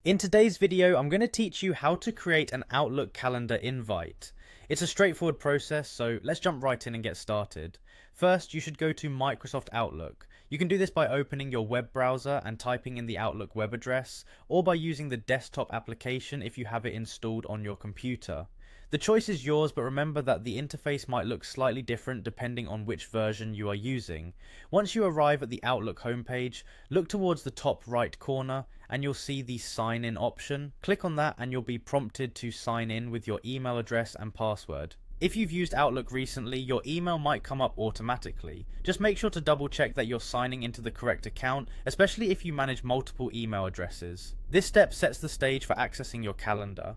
In today's video, I'm going to teach you how to create an Outlook calendar invite. It's a straightforward process, so let's jump right in and get started. First, you should go to Microsoft Outlook. You can do this by opening your web browser and typing in the Outlook web address, or by using the desktop application if you have it installed on your computer. The choice is yours, but remember that the interface might look slightly different depending on which version you are using. Once you arrive at the Outlook homepage, look towards the top right corner and you'll see the sign in option. Click on that and you'll be prompted to sign in with your email address and password. If you've used Outlook recently, your email might come up automatically. Just make sure to double check that you're signing into the correct account, especially if you manage multiple email addresses. This step sets the stage for accessing your calendar.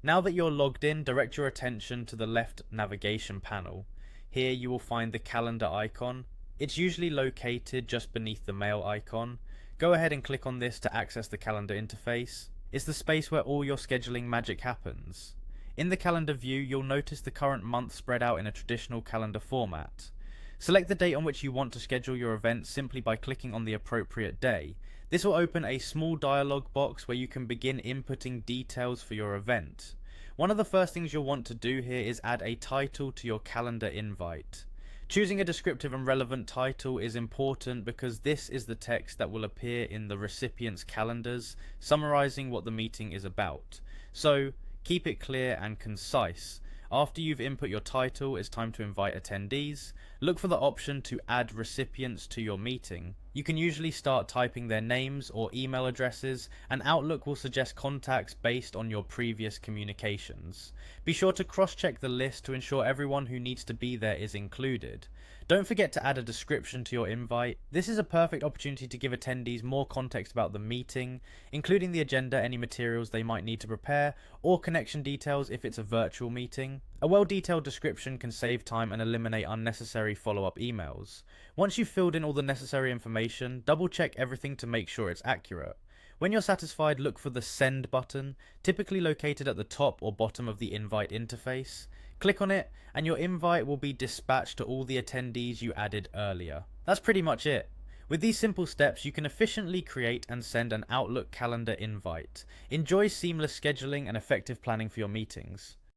Now that you're logged in, direct your attention to the left navigation panel. Here you will find the calendar icon. It's usually located just beneath the mail icon. Go ahead and click on this to access the calendar interface. It's the space where all your scheduling magic happens. In the calendar view, you'll notice the current month spread out in a traditional calendar format. Select the date on which you want to schedule your event simply by clicking on the appropriate day. This will open a small dialog box where you can begin inputting details for your event. One of the first things you'll want to do here is add a title to your calendar invite. Choosing a descriptive and relevant title is important because this is the text that will appear in the recipient's calendars, summarizing what the meeting is about. So, keep it clear and concise. After you've input your title, it's time to invite attendees. Look for the option to add recipients to your meeting. You can usually start typing their names or email addresses, and Outlook will suggest contacts based on your previous communications. Be sure to cross-check the list to ensure everyone who needs to be there is included. Don't forget to add a description to your invite. This is a perfect opportunity to give attendees more context about the meeting, including the agenda, any materials they might need to prepare, or connection details if it's a virtual meeting. A well-detailed description can save time and eliminate unnecessary follow-up emails. Once you've filled in all the necessary information, double-check everything to make sure it's accurate. When you're satisfied, look for the Send button, typically located at the top or bottom of the invite interface. Click on it, and your invite will be dispatched to all the attendees you added earlier. That's pretty much it. With these simple steps, you can efficiently create and send an Outlook calendar invite. Enjoy seamless scheduling and effective planning for your meetings.